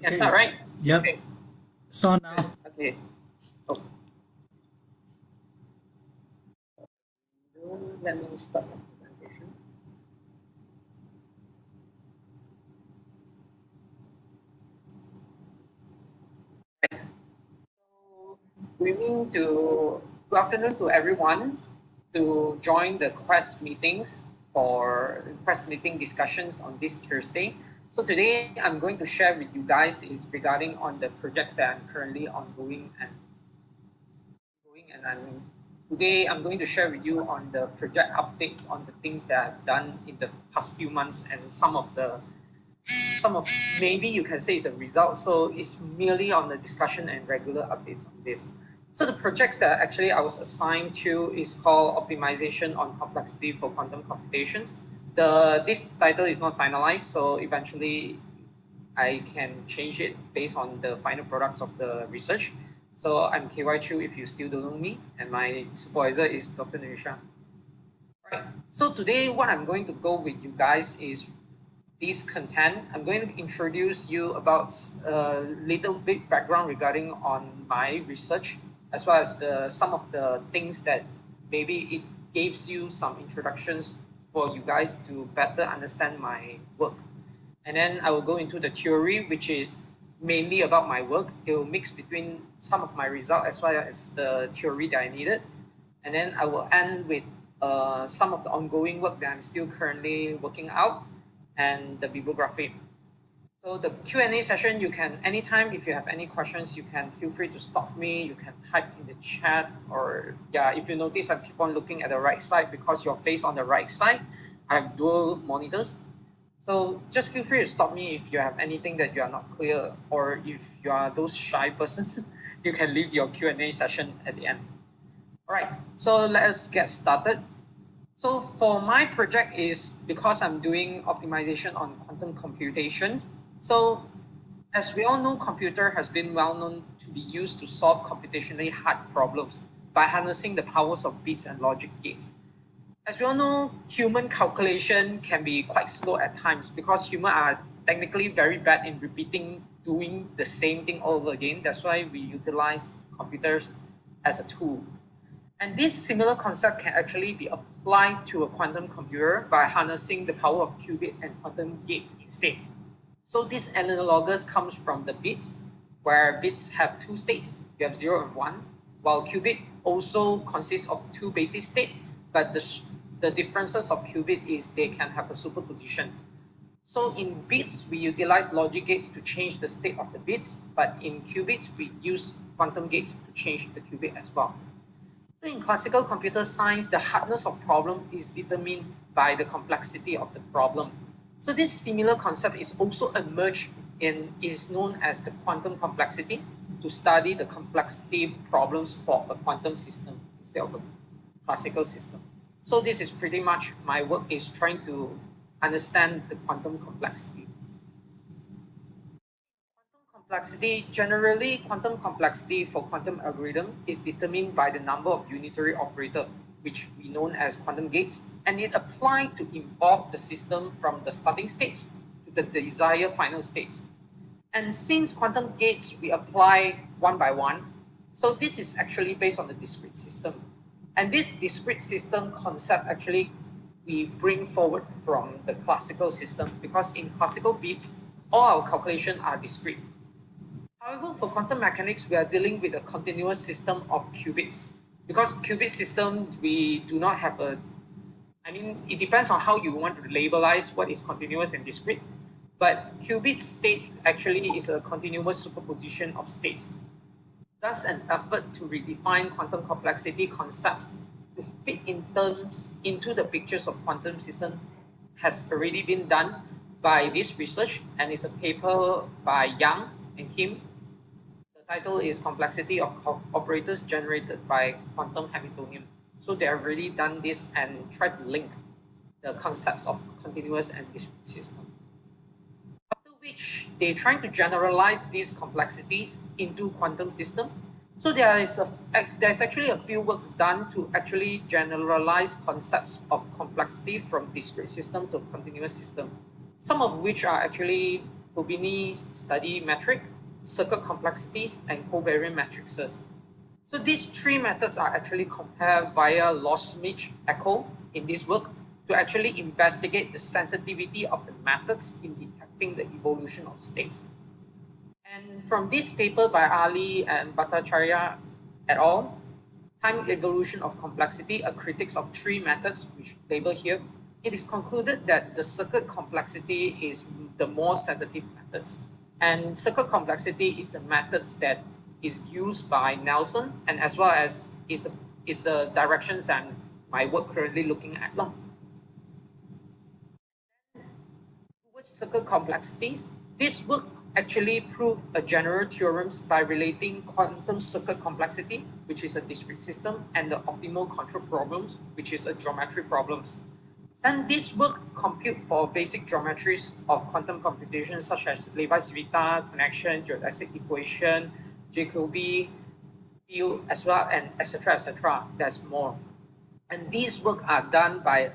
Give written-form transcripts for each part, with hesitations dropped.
Can start, right? Yep. Okay. So now, Okay. Oh, let me start the presentation. So we mean to good afternoon to everyone to join the QuEST meetings for QuEST meeting discussions on this Thursday. So today I'm going to share with you guys is regarding on the projects that I'm currently ongoing and today I'm going to share with you on the project updates on the things that I've done in the past few months and some of maybe you can say it's a result. So it's merely on the discussion and regular updates on this. So the projects that actually I was assigned to is called Optimization on Complexity for Quantum Computations. This title is not finalized, so eventually I can change it based on the final products of the research. So I'm KY Chu if you still don't know me, and my supervisor is Dr. Nirisha. Right. So today what I'm going to go with you guys is this content. I'm going to introduce you about a little bit background regarding on my research, as well as some of the things that maybe it gives you some introductions for you guys to better understand my work. And then I will go into the theory, which is mainly about my work. It will mix between some of my result as well as the theory that I needed. And then I will end with some of the ongoing work that I'm still currently working out and the bibliography. So the Q&A session, you can anytime if you have any questions, you can feel free to stop me. You can type in the chat, or yeah, if you notice, I keep on looking at the right side because your face on the right side. I have dual monitors. So just feel free to stop me if you have anything that you are not clear, or if you are those shy persons, you can leave your Q&A session at the end. All right, so let's get started. So for my project is because I'm doing optimization on quantum computation. So as we all know, computer has been well known to be used to solve computationally hard problems by harnessing the powers of bits and logic gates. As we all know, human calculation can be quite slow at times because humans are technically very bad in repeating, doing the same thing all over again. That's why we utilize computers as a tool. And this similar concept can actually be applied to a quantum computer by harnessing the power of qubit and quantum gates instead. So this analogous comes from the bits, where bits have two states. You have 0 and 1, while qubit also consists of two basic states, but the differences of qubit is they can have a superposition. So in bits, we utilize logic gates to change the state of the bits, but in qubits, we use quantum gates to change the qubit as well. So in classical computer science, the hardness of problem is determined by the complexity of the problem. So this similar concept is also emerged in is known as the quantum complexity to study the complexity problems for a quantum system instead of a classical system. So this is pretty much my work is trying to understand the quantum complexity. Generally, quantum complexity for quantum algorithm is determined by the number of unitary operator, which we know as quantum gates, and it applied to evolve the system from the starting states to the desired final states. And since quantum gates, we apply one by one, so this is actually based on the discrete system. And this discrete system concept actually we bring forward from the classical system because in classical bits, all our calculations are discrete. However, for quantum mechanics, we are dealing with a continuous system of qubits. Because qubit system, we do not have it depends on how you want to labelize what is continuous and discrete. But qubit state actually is a continuous superposition of states. Thus, an effort to redefine quantum complexity concepts to fit in terms into the pictures of quantum system has already been done by this research, and it's a paper by Yang and Kim. The title is Complexity of Operators Generated by Quantum Hamiltonian. So they have already done this and tried to link the concepts of continuous and discrete system. After which they try to generalize these complexities into quantum system. So there's actually a few works done to actually generalize concepts of complexity from discrete system to continuous system. Some of which are actually Fubini study metric, circuit complexities, and covariant matrices. So these three methods are actually compared via loss-image echo in this work to actually investigate the sensitivity of the methods in detecting the evolution of states. And from this paper by Ali and Bhattacharya et al., Time Evolution of Complexity, a critiques of three methods, which label here, it is concluded that the circuit complexity is the more sensitive methods. And circuit complexity is the methods that is used by Nelson, and as well as is the directions that my work currently looking at. Towards circuit complexities, this work actually proved a general theorems by relating quantum circuit complexity, which is a discrete system, and the optimal control problems, which is a geometry problems. And this work compute for basic geometries of quantum computation, such as Levi-Civita connection, geodesic equation, Jacobi field, as well, and etc. etc. There's more. And these work are done by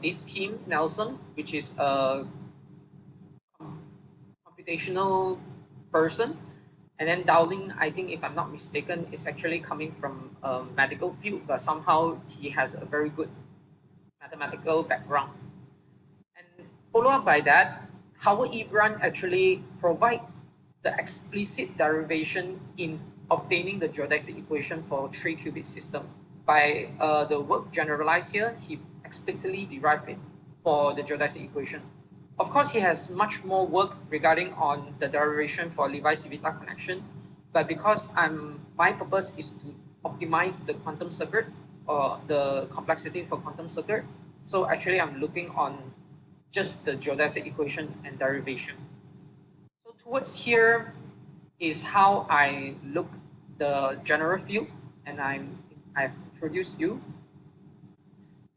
this team, Nelson, which is a computational person. And then Dowling, I think if I'm not mistaken, is actually coming from a medical field, but somehow he has a very good mathematical background. And follow up by that, Howard Ebran actually provide the explicit derivation in obtaining the geodesic equation for 3-qubit system. By the work generalized here, he explicitly derived it for the geodesic equation. Of course, he has much more work regarding on the derivation for Levi-Civita connection, but because my purpose is to optimize the quantum circuit or the complexity for quantum circuit, so actually I'm looking on just the geodesic equation and derivation. So towards here is how I look the general field, and I've introduced you.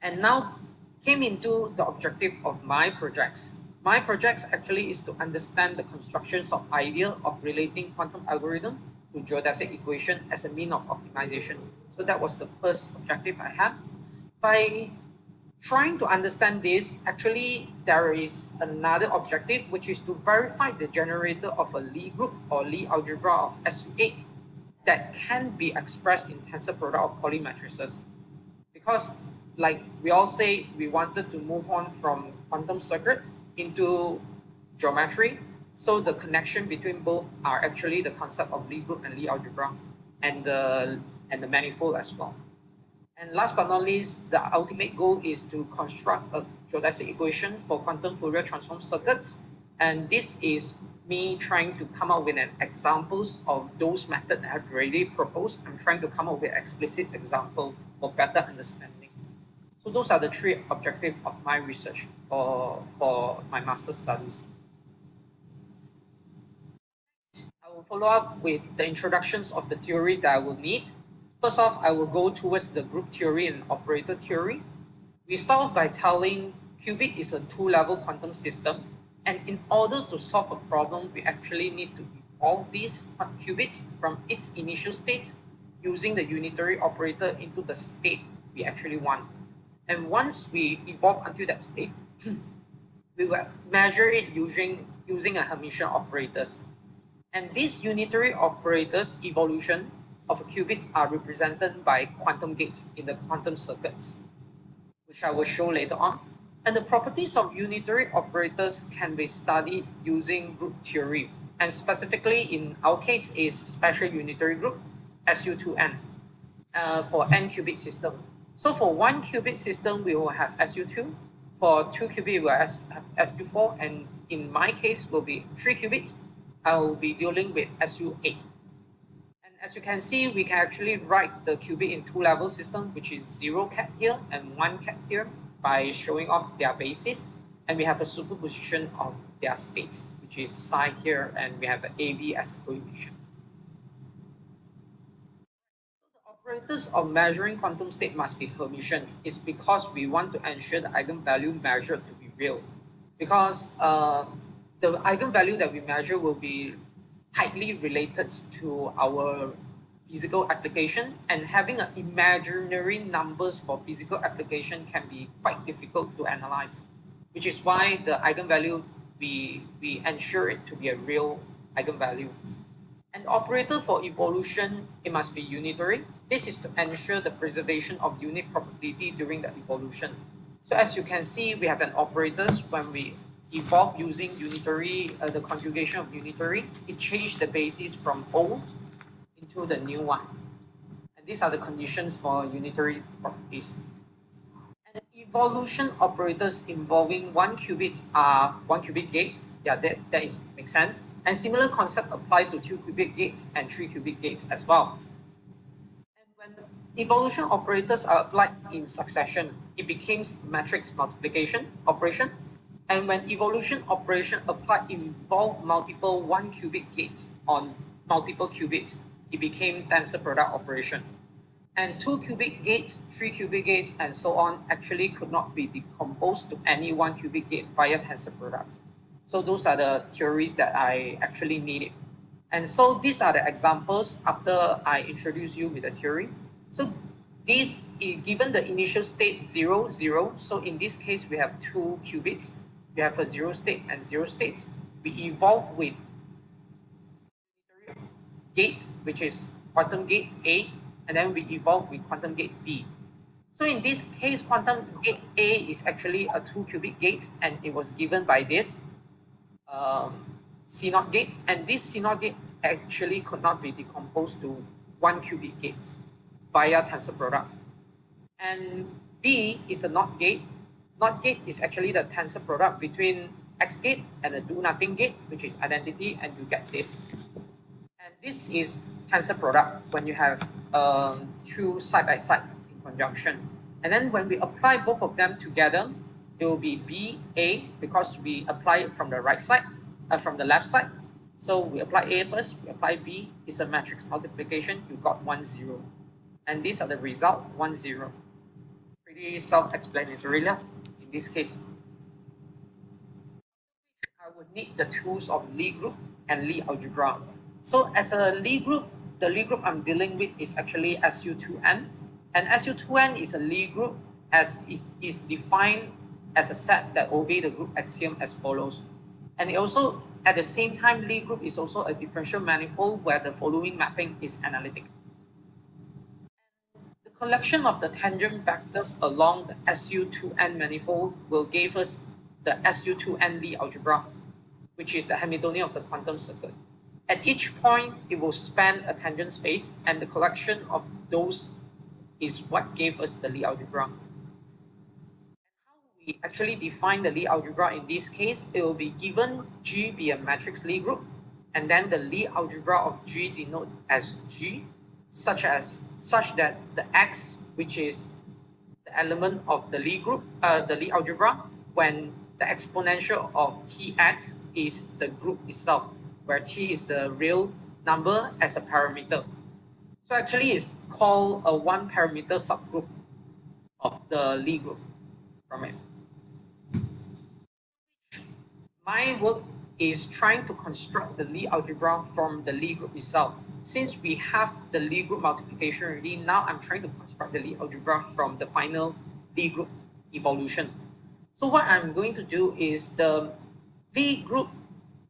And now came into the objective of my projects. My projects actually is to understand the constructions of idea of relating quantum algorithm to geodesic equation as a mean of optimization. So that was the first objective I had. By trying to understand this, actually there is another objective, which is to verify the generator of a Lie group or Lie algebra of SU8 that can be expressed in tensor product of Pauli matrices. Because like we all say, we wanted to move on from quantum circuit into geometry. So the connection between both are actually the concept of Lie group and Lie algebra and the manifold as well. And last but not least, the ultimate goal is to construct a geodesic equation for quantum Fourier transform circuits. And this is me trying to come up with an examples of those methods I have already proposed. I'm trying to come up with explicit example for better understanding. So those are the three objectives of my research for my master's studies. I will follow up with the introductions of the theories that I will need. First off, I will go towards the group theory and operator theory. We start off by telling qubit is a two-level quantum system, and in order to solve a problem, we actually need to evolve these qubits from its initial states using the unitary operator into the state we actually want. And once we evolve until that state, we will measure it using a Hermitian operators. And these unitary operators evolution of qubits are represented by quantum gates in the quantum circuits, which I will show later on. And the properties of unitary operators can be studied using group theory. And specifically in our case is special unitary group, SU2n, for n qubit system. So for 1 qubit system, we will have SU2. For 2 qubit, we will have SU4. And in my case, will be 3 qubits. I will be dealing with SU8. And as you can see, we can actually write the qubit in two-level system, which is 0 cat here and 1 cat here, by showing off their basis. And we have a superposition of their states, which is psi here, and we have an AB as a coefficient. Operators of measuring quantum state must be Hermitian. It's because we want to ensure the eigenvalue measured to be real. Because the eigenvalue that we measure will be tightly related to our physical application, and having an imaginary numbers for physical application can be quite difficult to analyze, which is why the eigenvalue we ensure it to be a real eigenvalue. An operator for evolution, it must be unitary. This is to ensure the preservation of unit probability during the evolution. So as you can see, we have an operators when we evolve using unitary, the conjugation of unitary, it changed the basis from old into the new one. And these are the conditions for unitary properties. And evolution operators involving one qubit are one qubit gates. Yeah, that makes sense. And similar concept apply to 2 qubit gates and 3 qubit gates as well. And when evolution operators are applied in succession, it becomes matrix multiplication operation. And when evolution operation applied involve multiple 1 qubit gates on multiple qubits, it became tensor product operation. And 2 qubit gates, 3 qubit gates, and so on actually could not be decomposed to any 1 qubit gate via tensor products. So those are the theories that I actually needed. And so these are the examples after I introduce you with the theory. So this is given the initial state 0, 0. So in this case, we have 2 qubits. We have a 0 state and 0 states. We evolve with gates, which is quantum gates A, and then we evolve with quantum gate B. So in this case, quantum gate A is actually a 2 qubit gate, and it was given by this C0 gate, and this C0 gate actually could not be decomposed to 1 qubit gates via tensor product. And B is the NOT gate. NOT gate is actually the tensor product between X gate and the do nothing gate, which is identity, and you get this. And this is tensor product when you have two side by side in conjunction. And then when we apply both of them together, it will be BA because we apply it from the right side, from the left side. So we apply A first, we apply B, it's a matrix multiplication, you got 1, 0. And these are the result, 1, 0. Pretty self-explanatory in this case. I would need the tools of Lie group and Lie algebra. So as a Lie group, the Lie group I'm dealing with is actually SU2N. And SU2N is a Lie group as is defined as a set that obey the group axiom as follows. And it also, at the same time, Lie group is also a differential manifold where the following mapping is analytic. The collection of the tangent vectors along the SU2N manifold will give us the SU2N Lie algebra, which is the Hamiltonian of the quantum circuit. At each point, it will span a tangent space, and the collection of those is what gave us the Lie algebra. How we actually define the Lie algebra in this case, it will be given G be a matrix Lie group, and then the Lie algebra of G denoted as G, such that the X, which is the element of the Lie group, the Lie algebra, when the exponential of Tx is the group itself, where T is the real number as a parameter. So actually it's called a one parameter subgroup of the Lie group from it. My work is trying to construct the Lie algebra from the Lie group itself. Since we have the Lie group multiplication already, now I'm trying to construct the Lie algebra from the final Lie group evolution. So what I'm going to do is the Lie group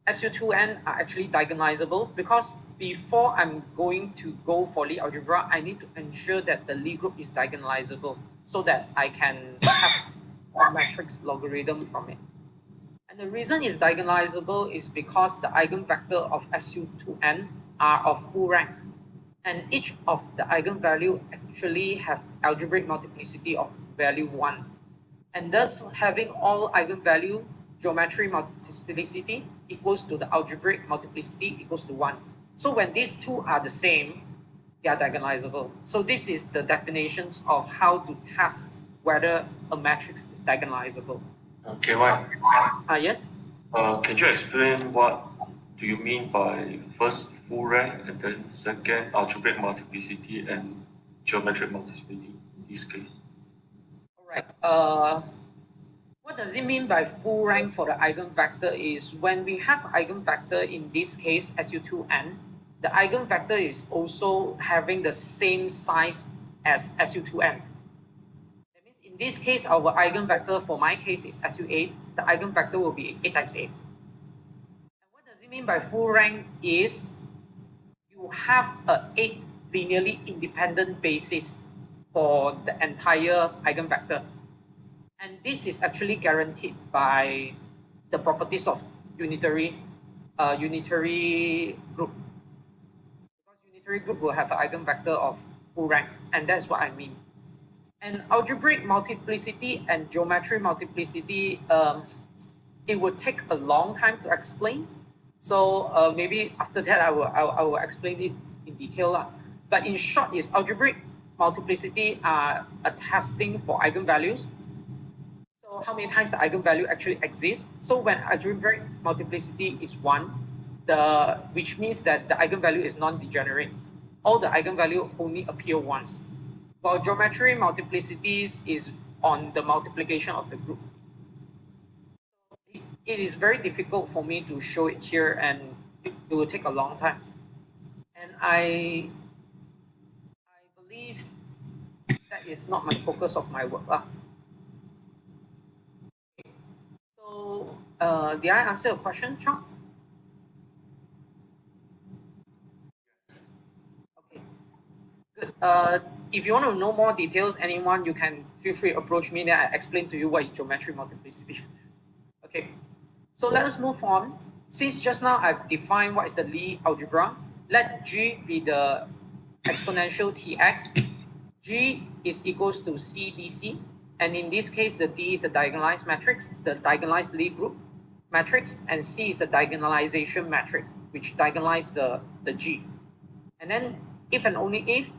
SU2N are actually diagonalizable because before I'm going to go for Lie algebra, I need to ensure that the Lie group is diagonalizable so that I can have a matrix logarithm from it. And the reason it's diagonalizable is because the eigenvector of SU2N are of full rank. And each of the eigenvalue actually have algebraic multiplicity of value 1. And thus having all eigenvalue geometry multiplicity equals to the algebraic multiplicity equals to 1. So when these two are the same, they are diagonalizable. So this is the definitions of how to test whether a matrix is diagonalizable. Okay, right. Yes? Can you explain what do you mean by first full rank and then second algebraic multiplicity and geometric multiplicity in this case? All right. What does it mean by full rank for the eigenvector is when we have eigenvector in this case SU2N, the eigenvector is also having the same size as SU2N. That means in this case, our eigenvector for my case is SU8. The eigenvector will be 8 times 8. it mean by full rank is you have a 8 linearly independent basis for the entire eigenvector. And this is actually guaranteed by the properties of unitary group. Because unitary group will have an eigenvector of full rank, and that's what I mean. And algebraic multiplicity and geometric multiplicity, it would take a long time to explain. So maybe after that I will explain it in detail. But in short, is algebraic multiplicity are a testing for eigenvalues. So how many times the eigenvalue actually exists? So when algebraic multiplicity is 1, which means that the eigenvalue is non-degenerate. All the eigenvalue only appear once. While geometry multiplicities is on the multiplication of the group. It is very difficult for me to show it here, and it will take a long time. And I believe that is not my focus of my work. So did I answer your question, Chang? Okay, good. If you want to know more details, anyone, you can feel free to approach me, then I explain to you what is geometric multiplicity. Okay, so let us move on. Since just now I've defined what is the Lie algebra, let G be the exponential Tx. G is equals to C dC, and in this case, the D is the diagonalized matrix, the diagonalized Lie group matrix, and C is the diagonalization matrix, which diagonalizes the G. And then if and only if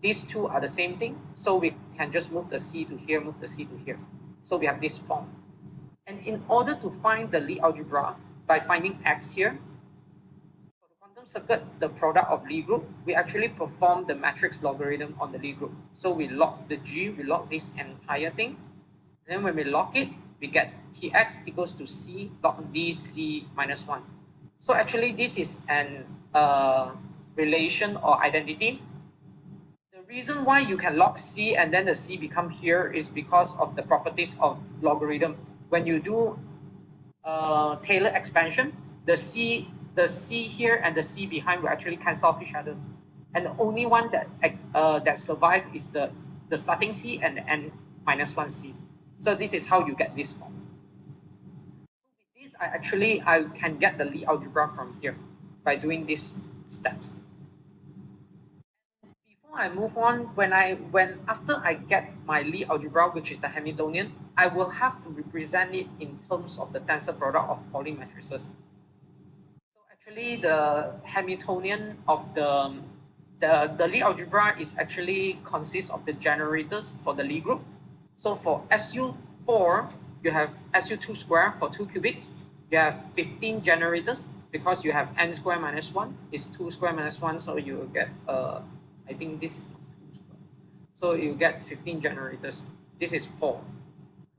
these two are the same thing, so we can just move the C to here, move the C to here. So we have this form. And in order to find the Lie algebra, by finding X here, for the quantum circuit, the product of Lie group, we actually perform the matrix logarithm on the Lie group. So we log the G, we log this entire thing. And then when we log it, we get Tx equals to C log dC minus 1. So actually this is an relation or identity. The reason why you can log C and then the C become here is because of the properties of logarithm. When you do Taylor expansion, the C here and the C behind will actually cancel off each other. And the only one that survive is the starting C and the n minus 1 C. So this is how you get this form. With this, I can get the Lie algebra from here by doing these steps. Before I move on, after I get my Lie algebra, which is the Hamiltonian, I will have to represent it in terms of the tensor product of Pauli matrices. So actually, the Hamiltonian of the Lie algebra is actually consists of the generators for the Lie group. So for SU4, you have SU2 square for 2 qubits. You have 15 generators because you have n square minus 1 is 2 square minus 1, so you will get I think this is not 2 square. So you get 15 generators. This is 4.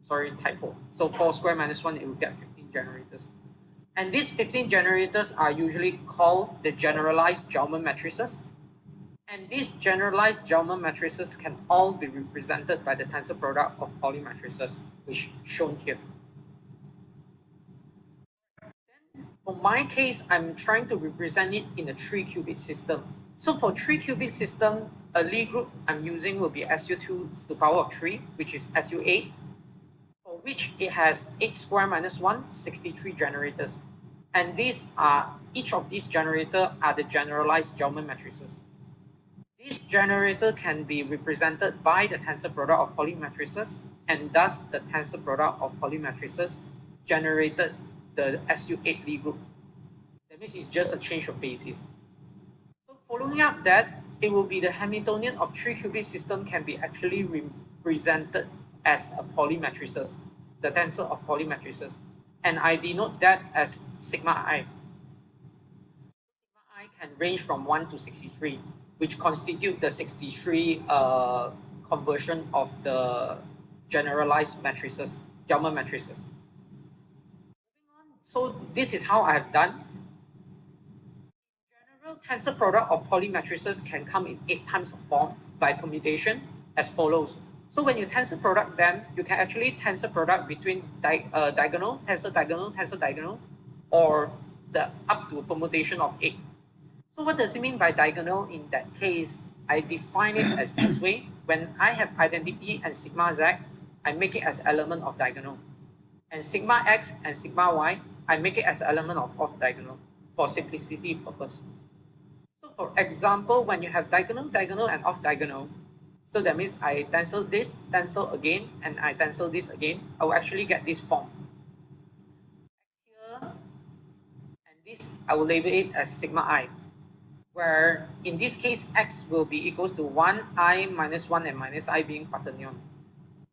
Sorry, typo. So 4 square minus 1, it will get 15 generators. And these 15 generators are usually called the generalized Gelman matrices. And these generalized Gelman matrices can all be represented by the tensor product of Pauli matrices, which shown here. Then, for my case, I'm trying to represent it in a 3-qubit system. So for 3-qubit system, a Lie group I'm using will be SU2 to the power of 3, which is SU8, for which it has 8 square minus 1, 63 generators. And each of these generators are the generalized Gelman matrices. This generator can be represented by the tensor product of Pauli matrices, and thus the tensor product of Pauli matrices generated the SU8 Lie group. That means it's just a change of basis. So following up that, it will be the Hamiltonian of 3-qubit system can be actually represented as a Pauli matrices, the tensor of Pauli matrices. And I denote that as sigma I. Sigma I can range from 1 to 63. Which constitute the 63 conversion of the generalized matrices, Gelman matrices. Moving on, so this is how I have done. General tensor product of Pauli matrices can come in 8 types of form by permutation as follows. So when you tensor product them, you can actually tensor product between diagonal, tensor diagonal, tensor diagonal, or up to a permutation of 8. So what does it mean by diagonal in that case? I define it as this way. When I have identity and sigma z, I make it as element of diagonal. And sigma x and sigma y, I make it as element of off diagonal for simplicity purpose. So for example, when you have diagonal, diagonal, and off diagonal, so that means I tensor this, tensor again, and I tensor this again, I will actually get this form. Here, and this, I will label it as sigma I, where in this case, x will be equals to 1, I minus 1, and minus I being quaternion.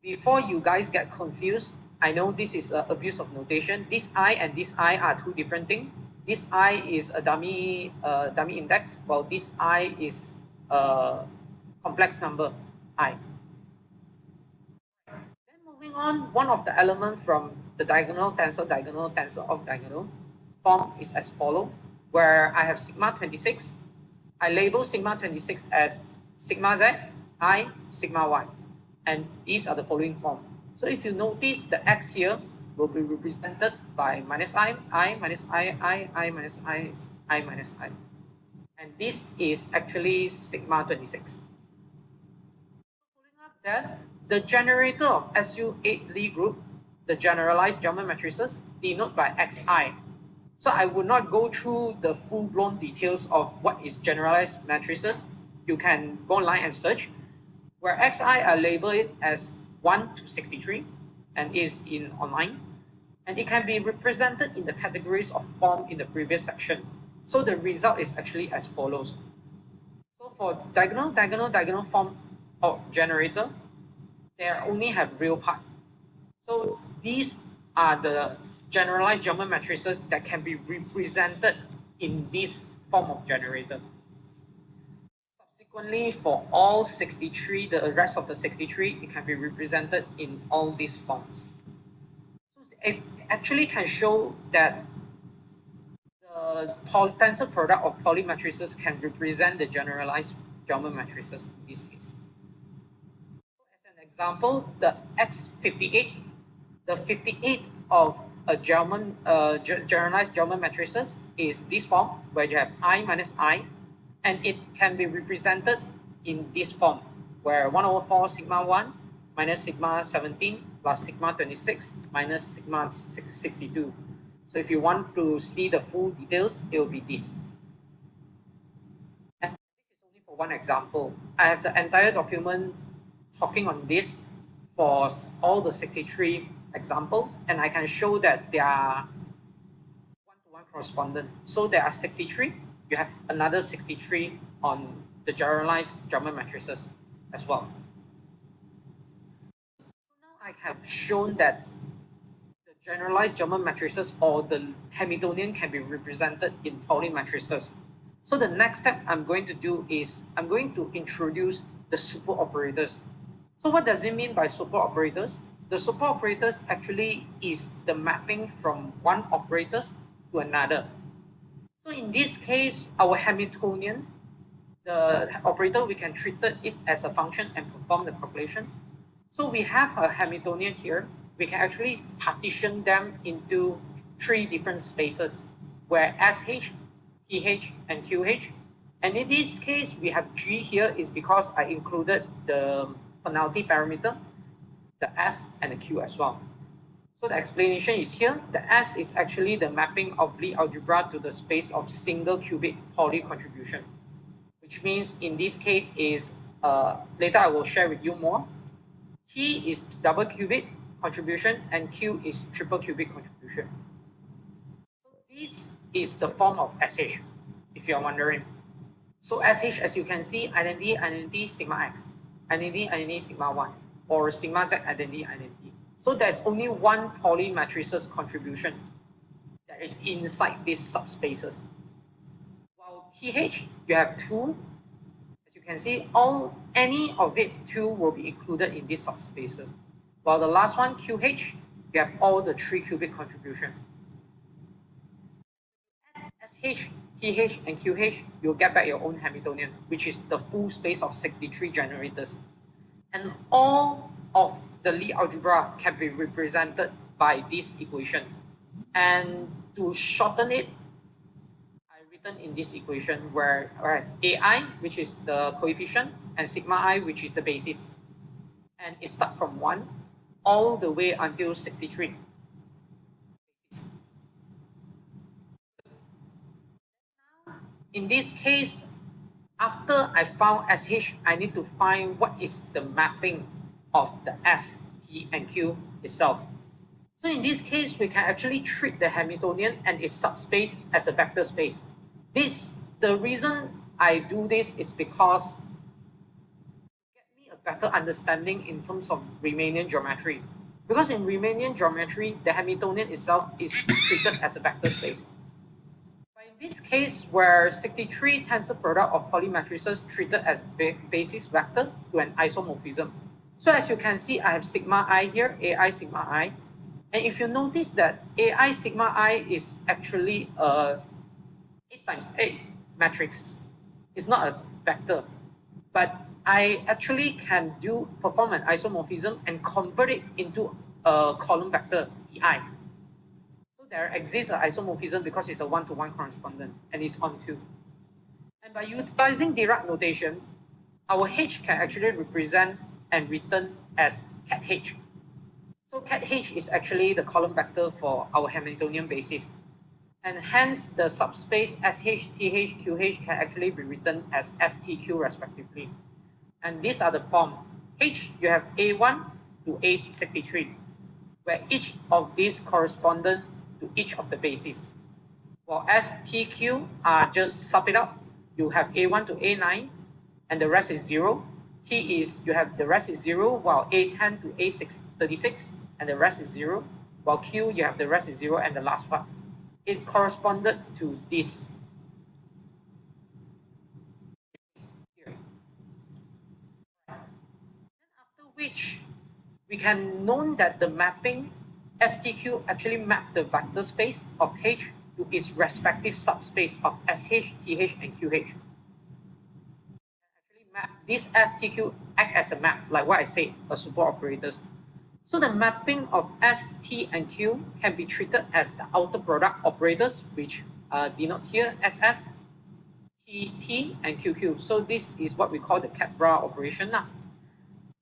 Before you guys get confused, I know this is an abuse of notation. This I and this I are two different things. This I is a dummy index, while this I is a complex number I. Then moving on, one of the elements from the diagonal tensor of diagonal form is as follow, where I have sigma 26. I label sigma 26 as sigma z, I, sigma y. And these are the following form. So if you notice, the x here will be represented by minus I minus I minus I minus I. And this is actually sigma 26. Following up that, the generator of SU8 Lie group, the generalized German matrices, denote by xi. So I will not go through the full-blown details of what is generalized matrices. You can go online and search. Where xi, I label it as 1 to 63 and is in online. And it can be represented in the categories of form in the previous section. So the result is actually as follows. So for diagonal form of generator, they only have real part. So these are the generalized German matrices that can be represented in this form of generator. Subsequently, for all 63, the rest of the 63, it can be represented in all these forms. So it actually can show that the tensor product of Pauli matrices can represent the generalized German matrices in this case. So as an example, the X58, the 58 of a generalized German matrices is this form, where you have I minus I, and it can be represented in this form, where 1 over 4 sigma 1 minus sigma 17 plus sigma 26 minus sigma 62. So if you want to see the full details, it will be this. And this is only for one example. I have the entire document talking on this for all the 63 example, and I can show that they are one-to-one correspondent. So there are 63. You have another 63 on the generalized German matrices as well. So now I have shown that the generalized German matrices or the Hamiltonian can be represented in Pauli matrices. So the next step I'm going to do is I'm going to introduce the super operators. So what does it mean by super operators? The super operators actually is the mapping from one operator to another. So in this case, our Hamiltonian, the operator, we can treat it as a function and perform the calculation. So we have a Hamiltonian here. We can actually partition them into 3 different spaces, where SH, TH, and QH. And in this case, we have G here is because I included the penalty parameter, the S and the Q as well. So the explanation is here. The S is actually the mapping of Lie algebra to the space of single qubit Pauli contribution, which means in this case is, later I will share with you more. T is double qubit contribution and Q is triple qubit contribution. So this is the form of SH, if you're wondering. So SH, as you can see, identity, sigma X, identity, sigma Y, or sigma Z, identity. So there's only one Pauli matrices contribution that is inside these subspaces. While TH, you have 2. As you can see, any of it 2 will be included in these subspaces. While the last one, QH, you have all the 3 qubit contribution. SH, TH, and QH, you'll get back your own Hamiltonian, which is the full space of 63 generators. And all of the Lie algebra can be represented by this equation. And to shorten it, written in this equation where I have AI, which is the coefficient, and sigma I, which is the basis. And it starts from 1 all the way until 63. In this case, after I found SH, I need to find what is the mapping of the S, T, and Q itself. So in this case, we can actually treat the Hamiltonian and its subspace as a vector space. The reason I do this is because it gives me a better understanding in terms of Riemannian geometry. Because in Riemannian geometry, the Hamiltonian itself is treated as a vector space. But in this case, where 63 tensor product of polymatrices treated as basis vector to an isomorphism. So as you can see, I have sigma I here, AI sigma I. And if you notice that AI sigma I is actually a 8 times 8 matrix. It's not a vector. But I actually can perform an isomorphism and convert it into a column vector, EI. So there exists an isomorphism because it's a one-to-one correspondent and it's on two. And by utilizing Dirac notation, our H can actually represent and written as cat H. So cat H is actually the column vector for our Hamiltonian basis. And hence the subspace SH, TH, QH can actually be written as STQ respectively. And these are the form. H, you have A1 to A63, where each of these correspondent to each of the bases. While STQ just sum it up. You have A1 to A9, and the rest is 0. T is, you have the rest is 0, while A10 to A36, and the rest is 0. While Q, you have the rest is 0, and the last part. It corresponded to this. Here. After which, we can know that the mapping STQ actually map the vector space of H to its respective subspace of SH, TH, and QH. Actually map this STQ act as a map, like what I said, a super operators. So the mapping of S, T, and Q can be treated as the outer product operators, which denote here SS, T, and QQ. So this is what we call the cat-bra operation now.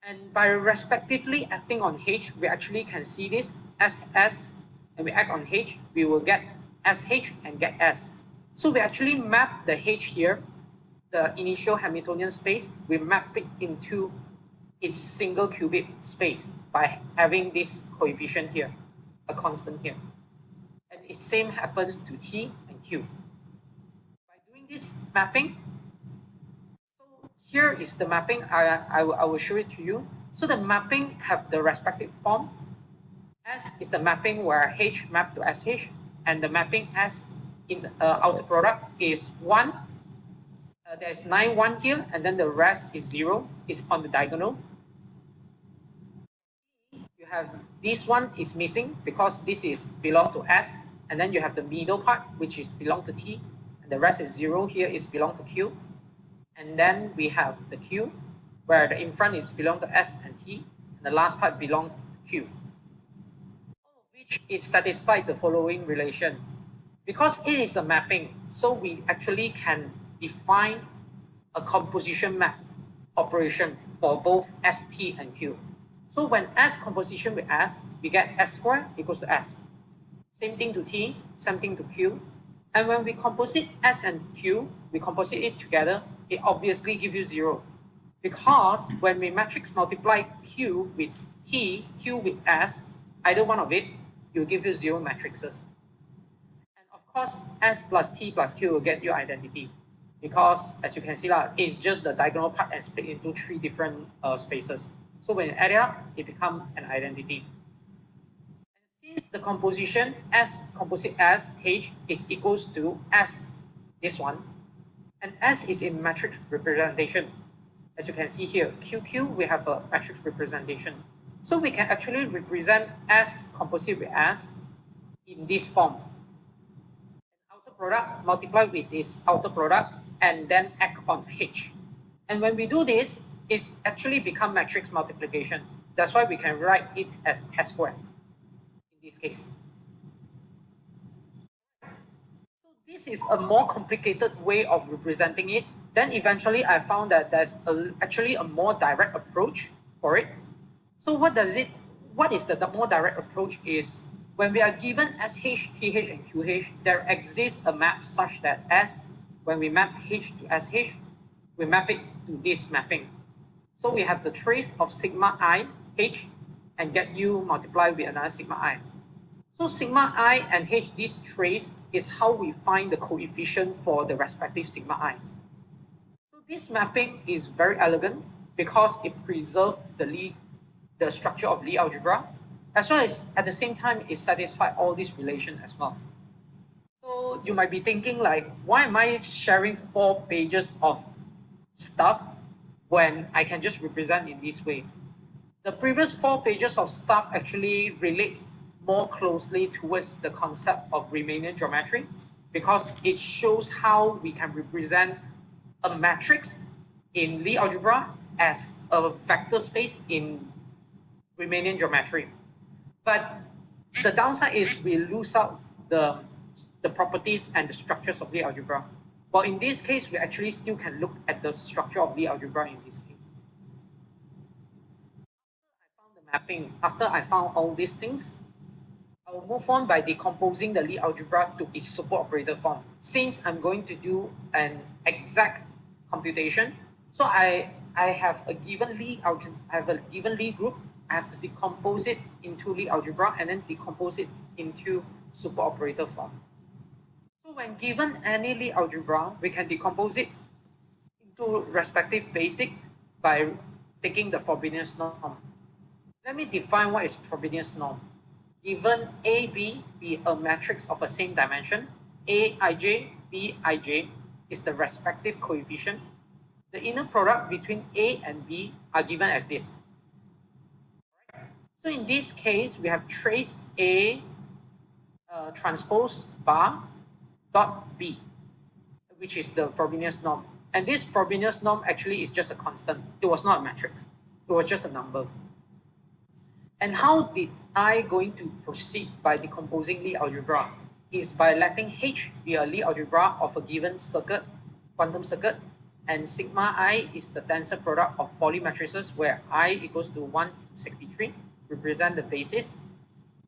And by respectively acting on H, we actually can see this SS, and we act on H, we will get SH and get S. So we actually map the H here, the initial Hamiltonian space, we map it into its single qubit space by having this coefficient here, a constant here. And the same happens to T and Q. By doing this mapping, so here is the mapping, I will show it to you. So the mapping have the respective form. S is the mapping where H map to SH, and the mapping S in the outer product is 1. There's 9, 1 here, and then the rest is 0, is on the diagonal. You have this one is missing because this is belong to S, and then you have the middle part which is belong to T, and the rest is 0 here is belong to Q. And then we have the Q, where the in front is belong to S and T, and the last part belong to Q. All of which is satisfied the following relation. Because it is a mapping, so we actually can define a composition map operation for both S, T, and Q. So when S composition with S, we get S squared equals to S. Same thing to T, same thing to Q. And when we composite S and Q, we composite it together, it obviously gives you 0. Because when we matrix multiply Q with T, Q with S, either one of it, it will give you 0 matrices. And of course, S plus T plus Q will get you identity. Because as you can see, it's just the diagonal part and split into 3 different spaces. So when you add it up, it becomes an identity. And since the composition S composite S H is equals to S, this one, and S is in matrix representation. As you can see here, QQ, we have a matrix representation. So we can actually represent S composite with S in this form. An outer product multiplied with this outer product and then act on H. And when we do this, it actually becomes matrix multiplication. That's why we can write it as S squared in this case. So this is a more complicated way of representing it. Then eventually I found that there's actually a more direct approach for it. So what is the more direct approach is when we are given SH, TH, and QH, there exists a map such that S, when we map H to SH, we map it to this mapping. So we have the trace of sigma I, H, and get U multiplied with another sigma I. So sigma I and H, this trace is how we find the coefficient for the respective sigma I. So this mapping is very elegant because it preserves the structure of Lie algebra, as well as at the same time it satisfies all these relations as well. So you might be thinking like, why am I sharing 4 pages of stuff when I can just represent in this way? The previous 4 pages of stuff actually relates more closely towards the concept of Riemannian geometry because it shows how we can represent a matrix in Lie algebra as a vector space in Riemannian geometry. But the downside is we lose out the properties and the structures of Lie algebra. But in this case, we actually still can look at the structure of Lie algebra in this case. Mapping, after I found all these things, I will move on by decomposing the Lie algebra to its superoperator form. Since I'm going to do an exact computation, so I have a given Lie algebra, I have a given Lie group, I have to decompose it into Lie algebra and then decompose it into superoperator form. So when given any Lie algebra, we can decompose it into respective basic by taking the Frobenius norm. Let me define what is Frobenius norm. Given AB be a matrix of the same dimension, Aij, Bij is the respective coefficient. The inner product between A and B are given as this. So in this case, we have trace A transpose bar dot B, which is the Frobenius norm. And this Frobenius norm actually is just a constant. It was not a matrix. It was just a number. And how did I going to proceed by decomposing Lie algebra? Is by letting H be a Lie algebra of a given circuit, quantum circuit, and sigma I is the tensor product of Pauli matrices where I equals to 1 to 63, represent the basis.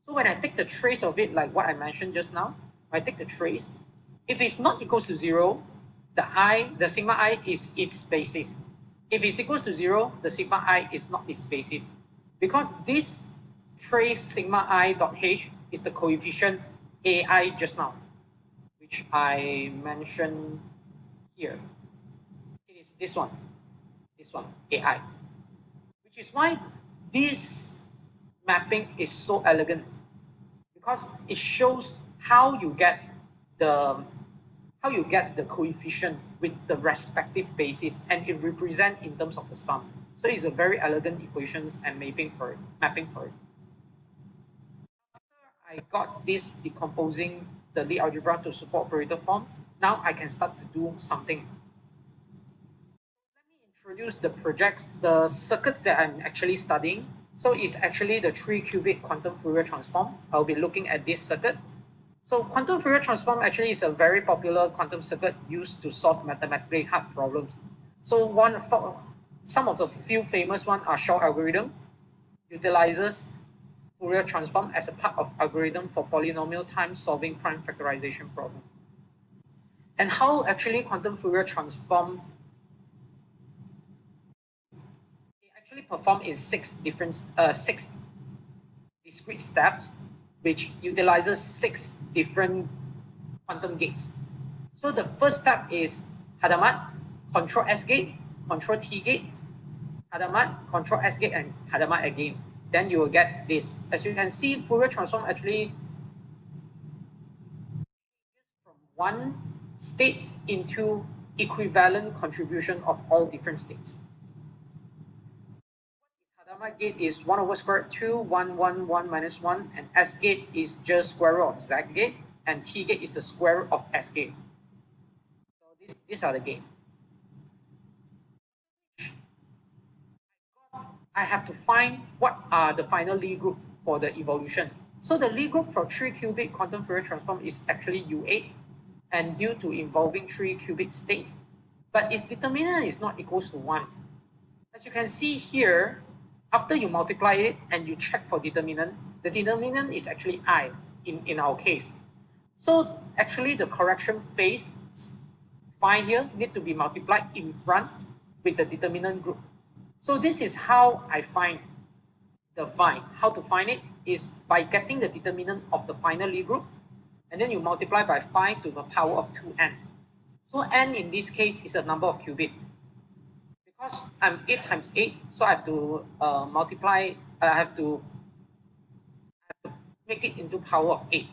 So when I take the trace of it, like what I mentioned just now, I take the trace. If it's not equals to 0, the sigma I is its basis. If it's equals to 0, the sigma I is not its basis. Because this trace sigma I dot H is the coefficient AI just now, which I mentioned here. It is this one, AI. Which is why this mapping is so elegant, because it shows how you get the coefficient with the respective basis, and it represents in terms of the sum. So it's a very elegant equations and mapping for it. After I got this decomposing the Lie algebra to superoperator form, now I can start to do something. Let me introduce the circuits that I'm actually studying. So it's actually the 3-qubit quantum Fourier transform. I'll be looking at this circuit. So quantum Fourier transform actually is a very popular quantum circuit used to solve mathematically hard problems. So some of the few famous ones are Shor algorithm, utilizes Fourier transform as a part of algorithm for polynomial time solving prime factorization problem. And how actually quantum Fourier transform, it actually performed in 6 discrete steps, which utilizes 6 different quantum gates. So the first step is Hadamard, control S gate, control T gate, Hadamard, control S gate, and Hadamard again. Then you will get this. As you can see, Fourier transform actually from one state into equivalent contribution of all different states. Hadamard gate is 1 over square root 2, 1, 1, 1 minus 1, and S gate is just square root of Z gate, and T gate is the square root of S gate. So these are the gates. I have to find what are the final Lie group for the evolution. So the Lie group for 3-qubit quantum Fourier transform is actually U8. and due to involving 3 cubic states, but its determinant is not equals to 1. As you can see here, after you multiply it and you check for determinant, the determinant is actually I in our case. So actually the correction phase phi here need to be multiplied in front with the determinant group. So this is how I find the phi. How to find it is by getting the determinant of the final Lie group, and then you multiply by phi to the power of 2n. So n in this case is a number of qubit. Because I'm 8 times 8, so I have to multiply, I have to make it into power of 8.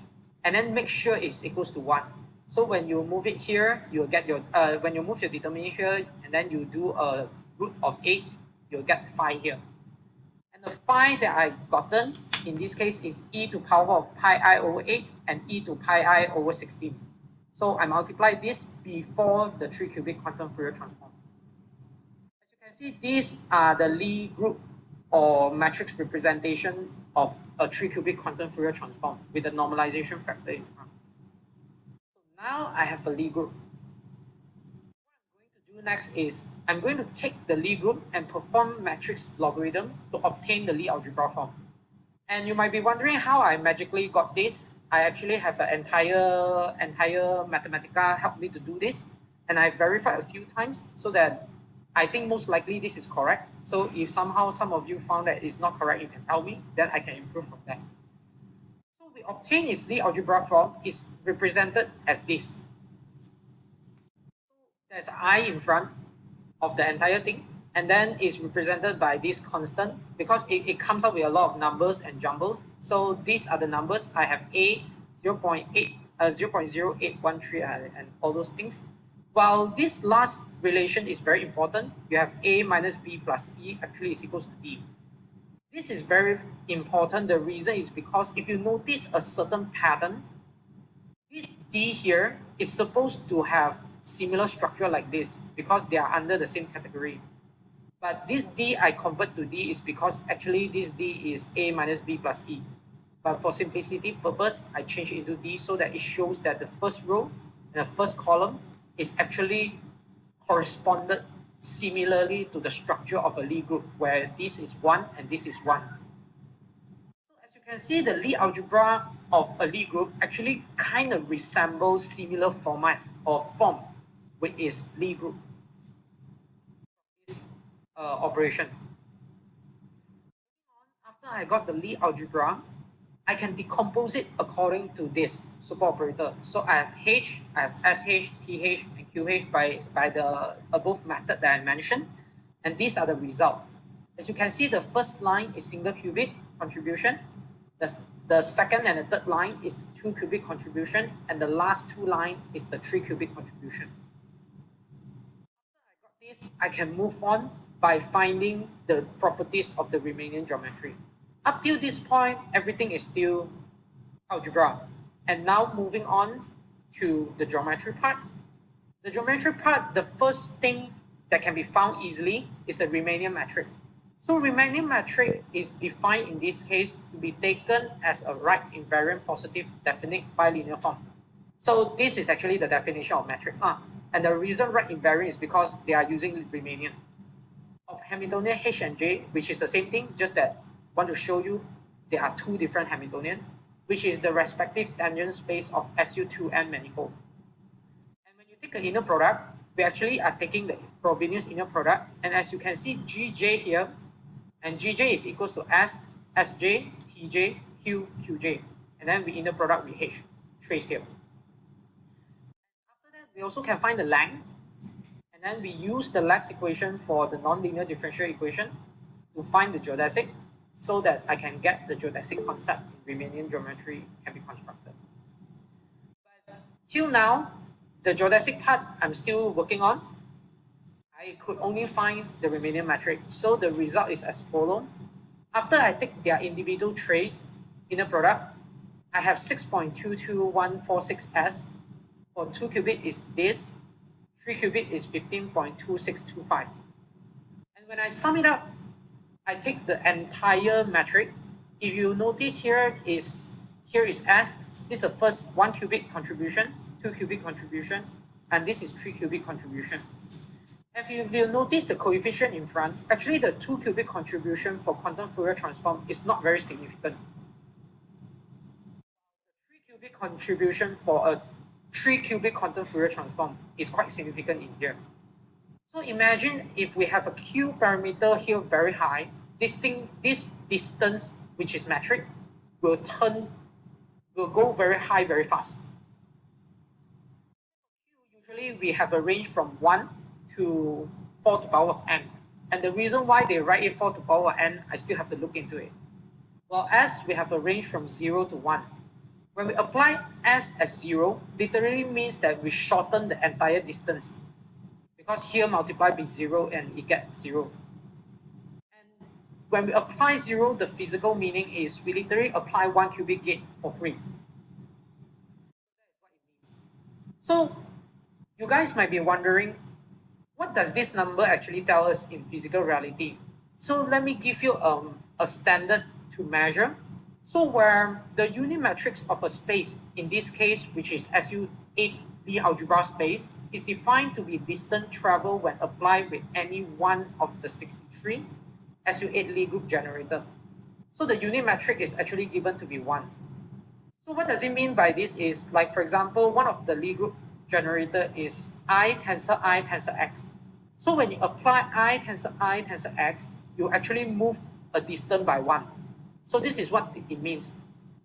And then make sure it's equals to 1. So when you move it here, you'll get your, when you move your determinant here, and then you do a root of 8, you'll get phi here. And the phi that I've gotten in this case is e to power of pi I over 8 and e to pi I over 16. So I multiply this before the 3 cubic quantum Fourier transform. As you can see, these are the Lie group or matrix representation of a 3 cubic quantum Fourier transform with the normalization factor in front. So now I have a Lie group. What I'm going to do next is I'm going to take the Lie group and perform matrix logarithm to obtain the Lie algebra form. And you might be wondering how I magically got this. I actually have an entire Mathematica help me to do this, and I verified a few times so that I think most likely this is correct. So if somehow some of you found that it's not correct, you can tell me, then I can improve from that. So we obtain its Lie algebra form is represented as this. There's I in front of the entire thing, and then it's represented by this constant because it comes up with a lot of numbers and jumbles. So these are the numbers. I have A 0.8, 0.0813 and all those things. While this last relation is very important, you have A minus B plus E actually is equals to D. This is very important. The reason is because if you notice a certain pattern, this D here is supposed to have similar structure like this because they are under the same category. But this D I convert to D is because actually this D is A minus B plus E. But for simplicity purpose, I change it into D so that it shows that the first row and the first column is actually corresponded similarly to the structure of a Lie group where this is 1 and this is 1. So as you can see, the Lie algebra of a Lie group actually kind of resembles similar format or form with its Lie group. This operation. After I got the Lie algebra, I can decompose it according to this super operator. So I have H, I have SH, TH, and QH by the above method that I mentioned. And these are the result. As you can see, the first line is single qubit contribution. The second and the third line is 2 qubit contribution. And the last two line is the 3 qubit contribution. After I got this, I can move on by finding the properties of the Riemannian geometry. Up till this point, everything is still algebra. And now moving on to the geometry part. The geometry part, the first thing that can be found easily is the Riemannian metric. So Riemannian metric is defined in this case to be taken as a right invariant positive definite bilinear form. So this is actually the definition of metric. And the reason right invariant is because they are using Riemannian. Of Hamiltonian H and J, which is the same thing, just that I want to show you there are two different Hamiltonian, which is the respective tangent space of SU2n manifold. And when you take an inner product, we actually are taking the Frobenius inner product, and as you can see, Gj here, and Gj is equals to S, Sj, Tj, Q, Qj, and then we inner product with H, trace here. After that, we also can find the length, and then we use the Lax equation for the nonlinear differential equation to find the geodesic, so that I can get the geodesic concept in Riemannian geometry can be constructed. But till now, the geodesic part I'm still working on. I could only find the Riemannian metric. So the result is as follows. After I take their individual trace inner product, I have 6.22146s. For 2 qubit is this, 3 qubit is 15.2625. And when I sum it up, I take the entire metric. If you notice here is S, this is the first 1 qubit contribution, 2 cubic contribution, and this is 3 cubic contribution. If you notice the coefficient in front, actually the 2 cubic contribution for quantum Fourier transform is not very significant. The 3 cubic contribution for a 3 cubic quantum Fourier transform is quite significant in here. So imagine if we have a Q parameter here very high, this distance, which is metric, will go very high very fast. Usually we have a range from 1 to 4 to the power of n. And the reason why they write it 4 to the power of n, I still have to look into it. Well, as we have a range from 0 to 1. When we apply s as 0, literally means that we shorten the entire distance. Because here multiply by 0 and it gets 0. And when we apply 0, the physical meaning is we literally apply 1 cubic gate for free. That is what it means. So you guys might be wondering, what does this number actually tell us in physical reality? So let me give you a standard to measure. So where the unit matrix of a space, in this case, which is SU8 Lie algebra space, is defined to be distance traveled when applied with any one of the 63 SU8 Lie group generator. So the unit metric is actually given to be 1. So what does it mean by this is, like for example, one of the Lie group generator is I tensor x. So when you apply I tensor x, you actually move a distance by 1. So this is what it means.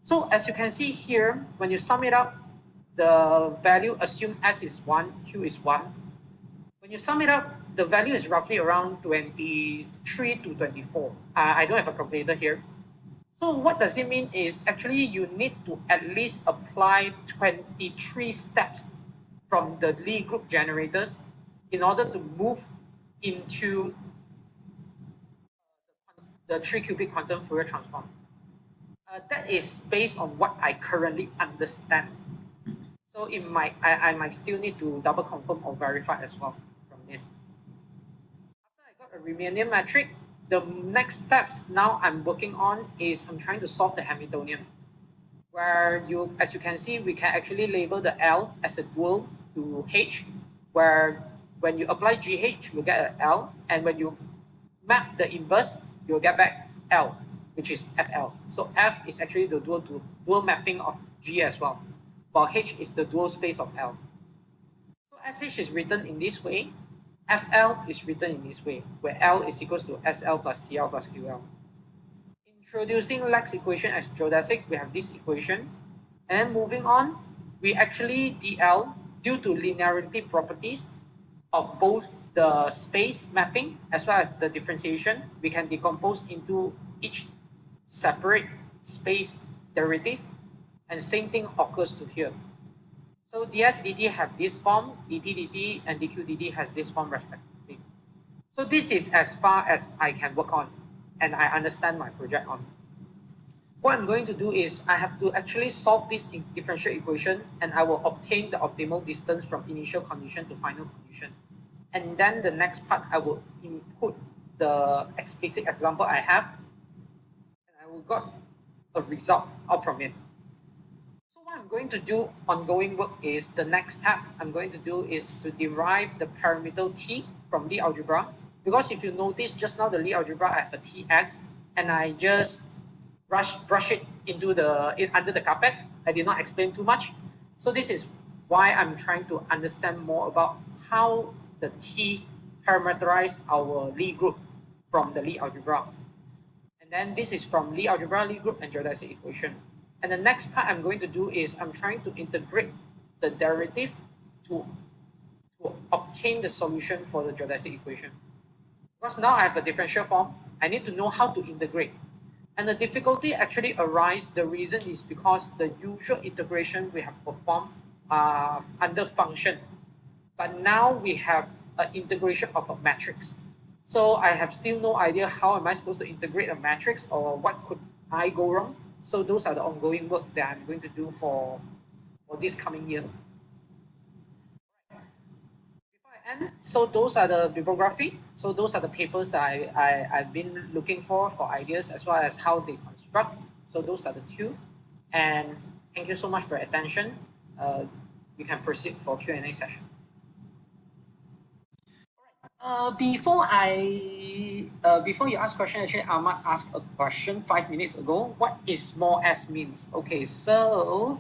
So as you can see here, when you sum it up, the value, assume S is 1, Q is 1. When you sum it up, the value is roughly around 23 to 24. I don't have a calculator here. So what does it mean is actually you need to at least apply 23 steps from the Lie group generators in order to move into the 3 cubic quantum Fourier transform. That is based on what I currently understand. So I might still need to double confirm or verify as well from this. After I got a Riemannian metric, the next steps now I'm working on is I'm trying to solve the Hamiltonian, where as you can see, we can actually label the L as a dual to H, where when you apply GH, you get an L, and when you map the inverse, you'll get back L, which is FL. So F is actually the dual mapping of G as well, while H is the dual space of L. So SH is written in this way, FL is written in this way, where L is equals to SL plus TL plus QL. Introducing Lex equation as geodesic, we have this equation. And moving on, we actually DL, due to linearity properties of both the space mapping as well as the differentiation, we can decompose into each separate space derivative, and same thing occurs to here. So ds dt have this form, dt dt and dq dt has this form respectively. So this is as far as I can work on and I understand my project on. What I'm going to do is I have to actually solve this differential equation, and I will obtain the optimal distance from initial condition to final condition. And then the next part, I will input the basic example I have, and I will get a result out from it. So what I'm going to do ongoing work is the next step I'm going to do is to derive the parameter t from Lie algebra. Because if you notice just now the Lie algebra, I have a tx, and I just brush it into under the carpet. I did not explain too much. So this is why I'm trying to understand more about how the T parameterize our Lie group from the Lie algebra. And then this is from Lie algebra, Lie group, and geodesic equation. And the next part I'm going to do is I'm trying to integrate the derivative to obtain the solution for the geodesic equation. Because now I have a differential form, I need to know how to integrate. And the difficulty actually arises, the reason is because the usual integration we have performed under function. But now we have an integration of a matrix. So I have still no idea how am I supposed to integrate a matrix or what could I go wrong. So those are the ongoing work that I'm going to do for this coming year. Before I end, so those are the bibliography. So those are the papers that I've been looking for ideas as well as how they construct. So those are the two. And thank you so much for your attention. we can proceed for Q&A session. Before you ask question, actually, I might ask a question 5 minutes ago. What is small s means? Okay, so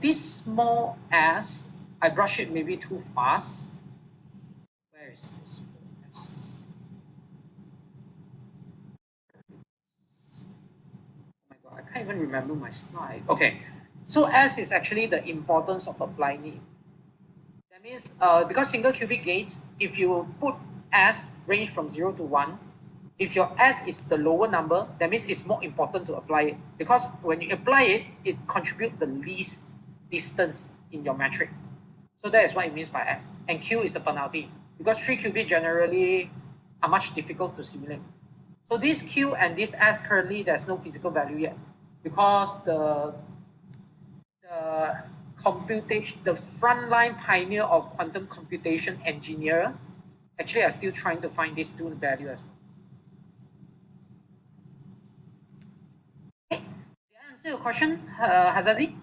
this small s, I brush it maybe too fast. Where is this s? Oh my god, I can't even remember my slide. Okay, so s is actually the importance of applying it. That means because single qubit gates, if you put s range from 0 to 1, if your s is the lower number, that means it's more important to apply it. Because when you apply it, it contributes the least distance in your metric. So that is what it means by s. And q is the penalty. Because 3 qubit generally are much difficult to simulate. So this q and this s currently, there's no physical value yet. Because the computation, the frontline pioneer of quantum computation engineer, actually are still trying to find this two value as well. Okay. Did I answer your question, Hazazi?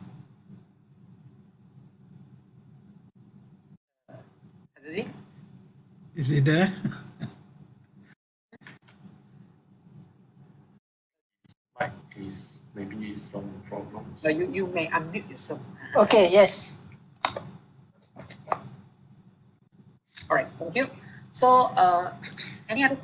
Hazazi? Is it there? Like is maybe some problems. You may unmute yourself. Okay, yes. All right, thank you. So, any other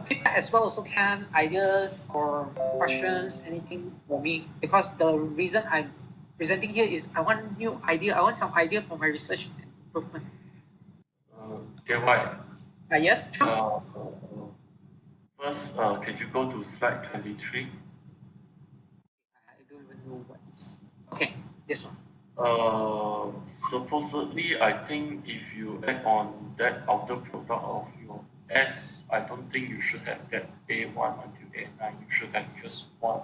feedback as well also can, ideas or questions, anything for me? Because the reason I'm presenting here is I want new idea. I want some idea for my research and improvement. Okay, why? Yes, sure. First, can you go to slide 23? I don't even know what is. Okay, this one. Supposedly, I think if you add on that outer product of your S, I don't think you should have that A1 until A9. You should have just one.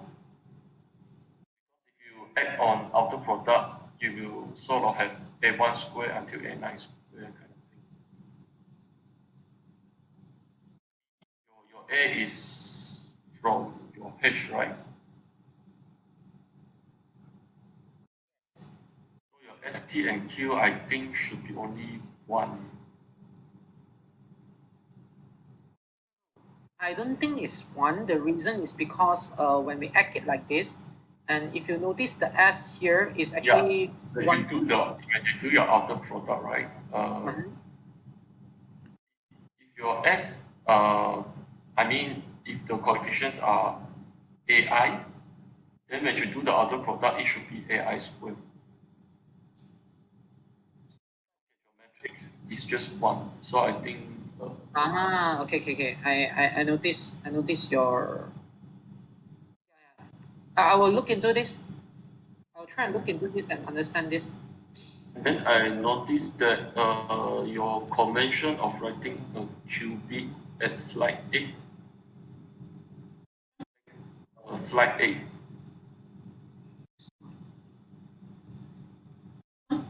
If you add on outer product, you will sort of have A1 square until A9 square kind of thing. Your A is from your H, right? ST and Q, I think, should be only one. I don't think it's one. The reason is because when we act it like this, and if you notice the S here is actually when you do your outer product, right? If your S, I mean, if the coefficients are AI, then when you do the outer product, it should be AI squared. Your matrix is just one, so I think. Okay. I notice your. I will look into this. I'll try and look into this and understand this. And then I noticed that your convention of writing a qubit at slide 8. Slide 8. You're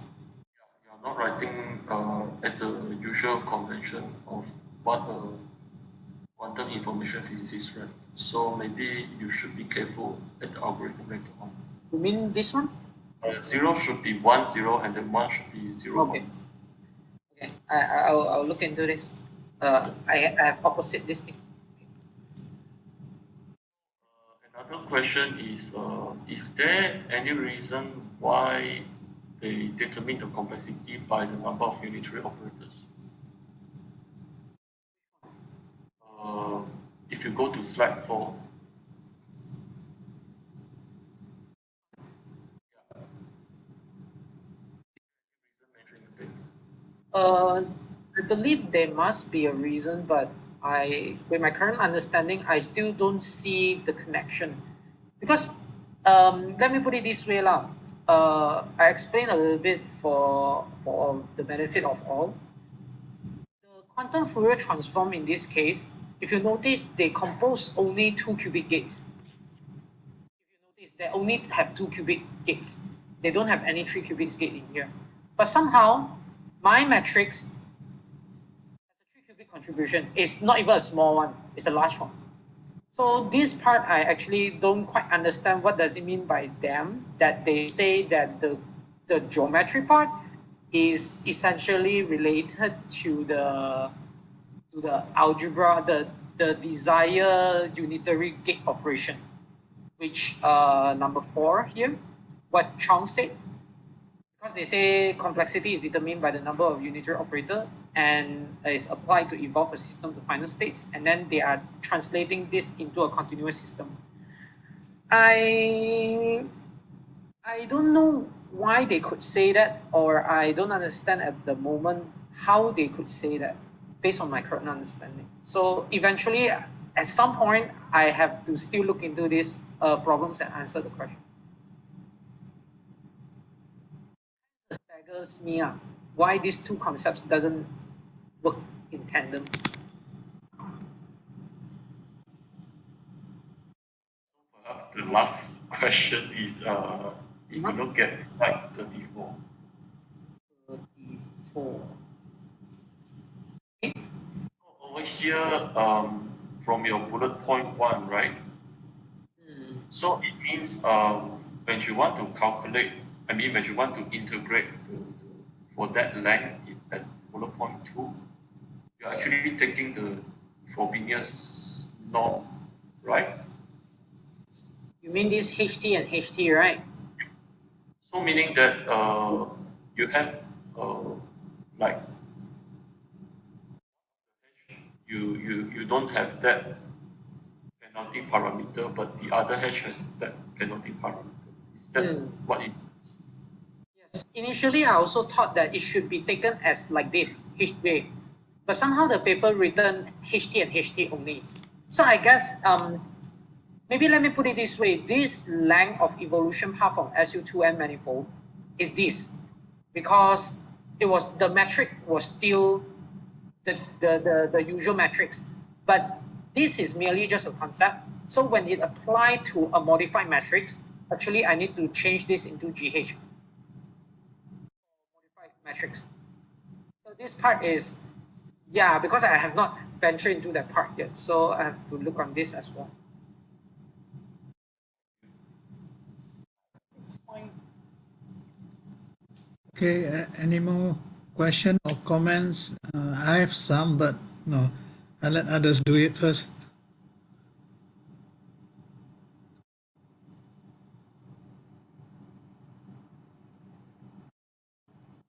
not writing at the usual convention of what quantum information physicist write. So maybe you should be careful at the algorithm later on. You mean this one? 0 should be 1, 0, and then 1 should be 0, okay. 1. Okay, I'll look into this. I have opposite this thing. Another question is there any reason why they determine the complexity by the number of unitary operators? If you go to slide 4, I believe there must be a reason, but with my current understanding, I still don't see the connection. Because let me put it this way, lah. I explain a little bit for the benefit of all. The quantum Fourier transform in this case, if you notice, they compose only 2 qubit gates. If you notice, they only have 2 qubit gates. They don't have any 3 qubits gate in here. But somehow, my matrix has a 3 qubit contribution. It's not even a small one, it's a large one. So this part, I actually don't quite understand what does it mean by them, that they say that the the geometry part is essentially related to the algebra, the desired unitary gate operation, which number 4 here, what Chong said, because they say complexity is determined by the number of unitary operator and is applied to evolve a system to final state, and then they are translating this into a continuous system. I don't know why they could say that, or I don't understand at the moment how they could say that based on my current understanding. So eventually, at some point, I have to still look into these problems and answer the question. It staggers me why these two concepts doesn't work in tandem. Perhaps the last question is if you look at slide 34. 34. Over here, from your bullet point 1, right? So it means when you want to calculate, when you want to integrate for that length in that bullet point 2, you're actually taking the Frobenius norm, right? You mean this HT and HT, right? So meaning that you have like you don't have that penalty parameter, but the other hash has that penalty parameter. Is that what it is? Yes. Initially, I also thought that it should be taken as like this, HT, but somehow the paper written HT and HT only. So I guess maybe let me put it this way: this length of evolution path from SU2M manifold is this, because the metric was still the usual metrics, but this is merely just a concept. So when it applied to a modified matrix, actually I need to change this into GH, modified matrix. So this part is, because I have not ventured into that part yet, so I have to look on this as well. Okay, any more question or comments? I have some, but no, I'll let others do it first.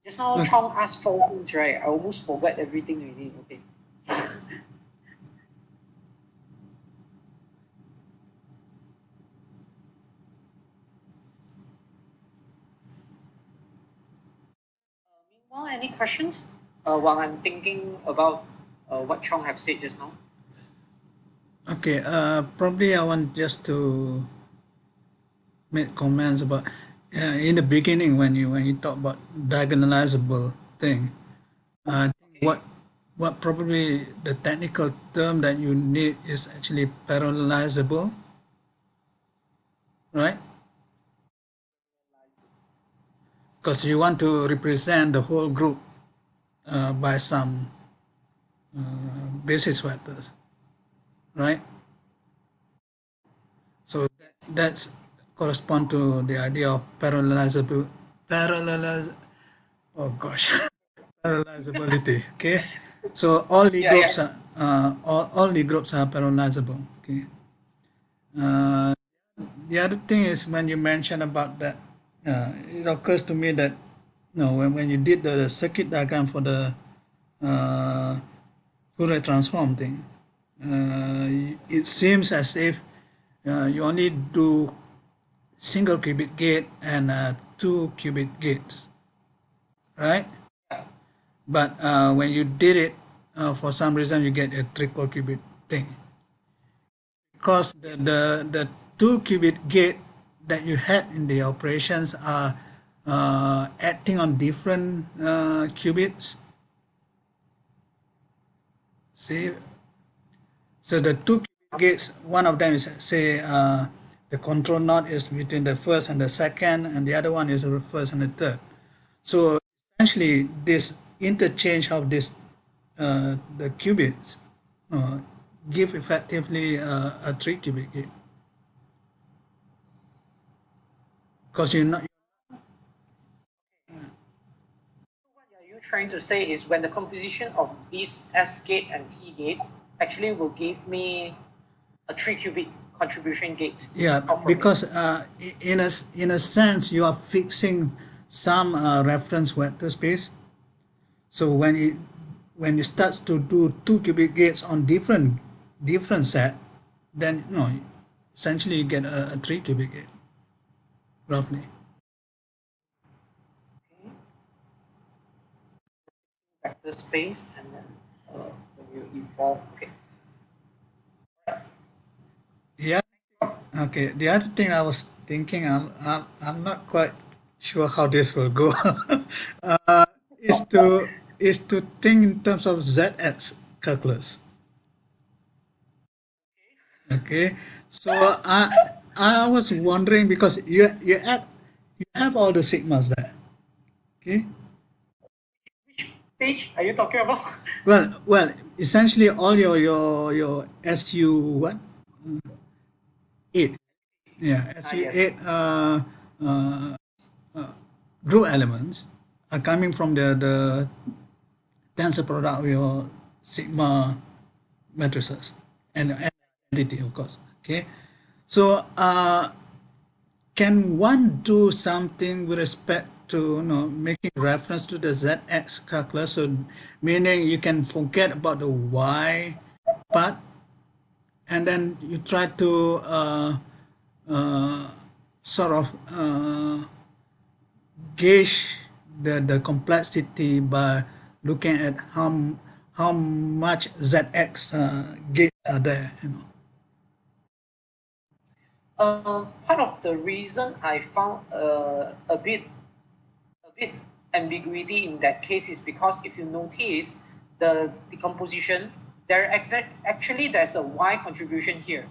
Just now, Chong asked 4 things, right? I almost forgot everything already. Okay. Meanwhile, any questions while I'm thinking about what Chong have said just now? Okay, probably I want just to make comments about in the beginning when you talk about diagonalizable thing. I think what probably the technical term that you need is actually parallelizable, right? Because you want to represent the whole group by some basis vectors, right? So that's correspond to the idea of parallelizability. Okay, so all the groups are all the groups are parallelizable. Okay. The other thing is when you mention about that, it occurs to me that when you did the circuit diagram for the Fourier transform thing, it seems as if you only do single qubit gate and 2 qubit gates, right? But when you did it, for some reason you get a triple qubit thing. Because the 2 qubit gate that you had in the operations are acting on different qubits. See, so the 2 qubit gates, one of them is say the control node is between the first and the second, and the other one is the first and the third. So essentially, this interchange of this the qubits give effectively a 3 qubit gate. Because trying to say is when the composition of this S gate and T gate actually will give me a 3-qubit contribution gate. Yeah, because in a sense you are fixing some reference vector space. So when it starts to do 2 qubit gates on different set, then essentially you get a 3 qubit gate roughly. Okay. Vector space and then when you evolve. Okay. Yeah. Okay. The other thing I was thinking, I'm not quite sure how this will go. Is to think in terms of ZX calculus. Okay. So I was wondering because you have all the sigmas there. Okay. Page are you talking about? Well, essentially all your SU what 8, yeah, SU Yes. 8 uh, group elements are coming from the tensor product of your sigma matrices and identity, of course. Okay, so can one do something with respect to making reference to the ZX calculus? So meaning you can forget about the Y part, and then you try to sort of gauge the complexity by looking at how much ZX gates are there. Part of the reason I found a bit ambiguity in that case is because if you notice the decomposition, actually there's a Y contribution here.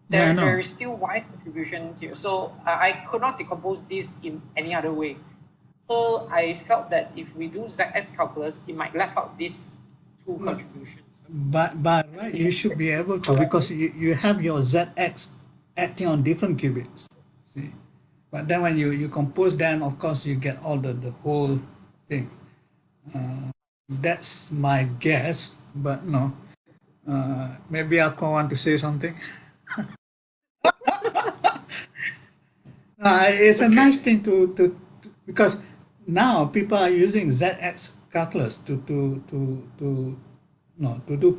Yeah, I There know. is still Y contribution here. So I could not decompose this in any other way. So I felt that if we do ZX calculus, it might left out these two contributions. But right, you should be able to because you have your ZX acting on different qubits. See, but then when you compose them, of course, you get all the whole thing. That's my guess, but no. Maybe Alco want to say something. It's a nice thing to because now people are using ZX calculus to do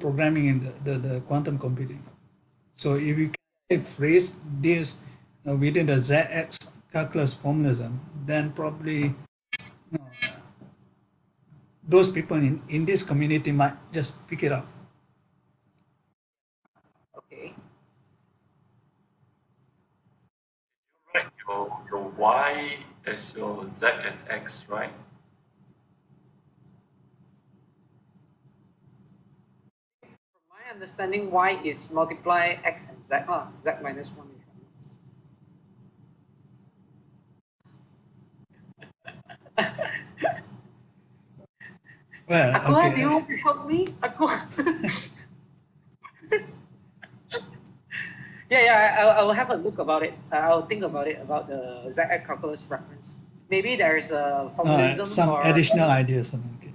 programming in the quantum computing. So if you can phrase this within the ZX calculus formalism, then probably those people in this community might just pick it up. Okay. Right, your Y as your Z and X, right? From my understanding, Y is multiply X and Z, Z minus 1. Well, Aqua, do you okay. want to help me? Aqua. I will have a look about it. I'll think about it about the ZX calculus reference. Maybe there's a formalism Some or additional ideas. Okay.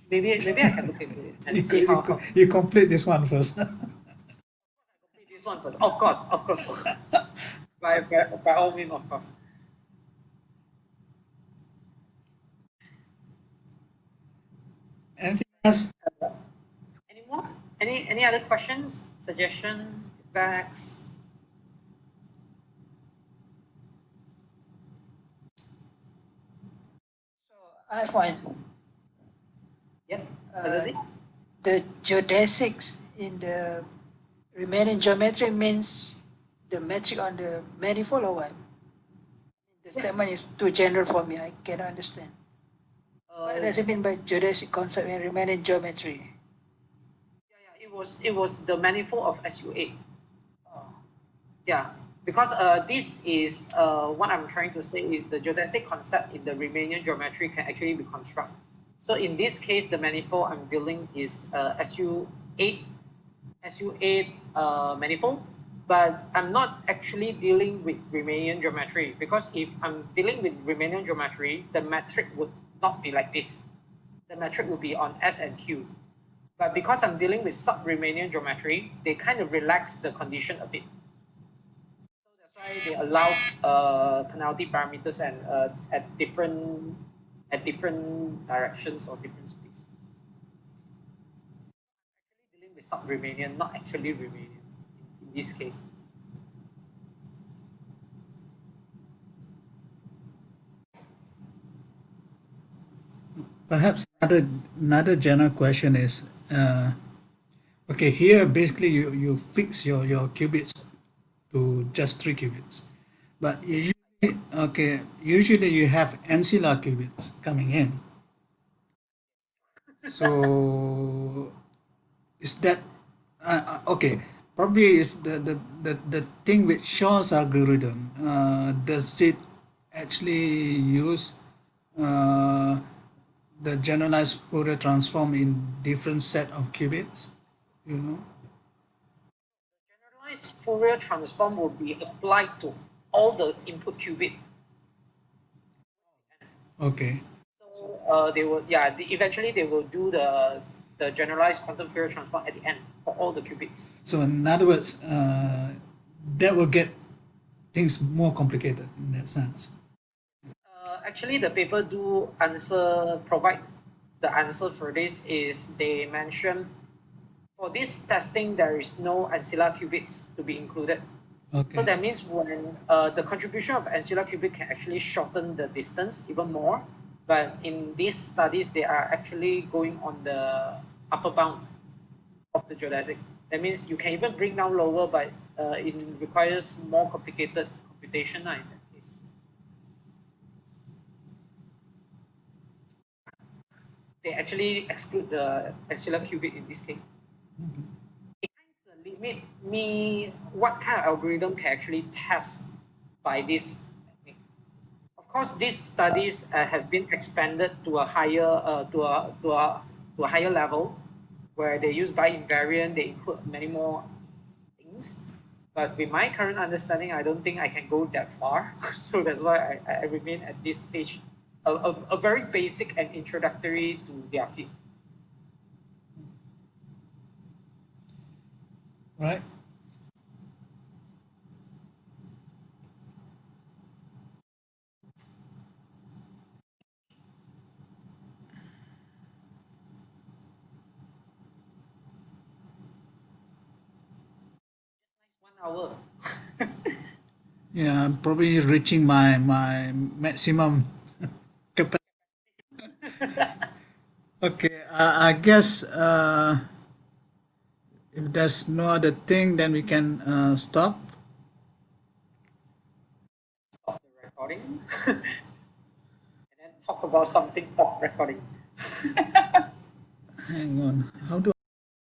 maybe I can look into it and You, see could- you, how could- you complete this one first. complete this one first. Of course. by all means, of course. Anything else? Any more? Any other questions, suggestion, feedbacks? I find Yep. uh, the geodesics in the remaining geometry means the metric on the manifold or what? The statement is too general for me. I cannot understand. What does it mean by geodesic concept in remaining geometry? It was the manifold of SU8. Oh, Yeah, because this is what I'm trying to say is the geodesic concept in the Riemannian geometry can actually be constructed. So in this case, the manifold I'm building is SU8 manifold, but I'm not actually dealing with Riemannian geometry because if I'm dealing with Riemannian geometry, the metric would not be like this. The metric will be on S and Q. But because I'm dealing with sub-Riemannian geometry, they kind of relax the condition a bit. So that's why they allow penalty parameters and at different directions or different speeds. Actually dealing with sub-Riemannian, not actually Riemannian in this case. Perhaps another general question is, okay, here basically you fix your qubits to just 3 qubits, but usually you have ancillar qubits coming in. So is that okay? Probably is the thing with Shaw's algorithm. Does it actually use uh, the generalized Fourier transform in different set of qubits? You know. Generalized Fourier transform will be applied to all the input qubit. Okay. So eventually they will do the generalized quantum Fourier transform at the end for all the qubits. So in other words, that will get things more complicated in that sense. Actually, the paper do provide the answer for this is they mention for this testing there is no ancillar qubits to be included. Okay. So that means when the contribution of ancillar qubit can actually shorten the distance even more. But in these studies, they are actually going on the upper bound of the geodesic. That means you can even bring down lower, but it requires more complicated computation in that case. They actually exclude the ancillar qubit in this case. It kind of limit me what kind of algorithm can actually test by this technique. Of course, these studies has been expanded to a higher level, where they use bi-invariant. They include many more things. But with my current understanding, I don't think I can go that far. So that's why I remain at this stage, a very basic and introductory to their field. Right. Just nice 1 hour. Yeah, I'm probably reaching my maximum capacity. Okay, I guess if there's no other thing, then we can stop. Stop the recording and then talk about something off recording. Hang on. How do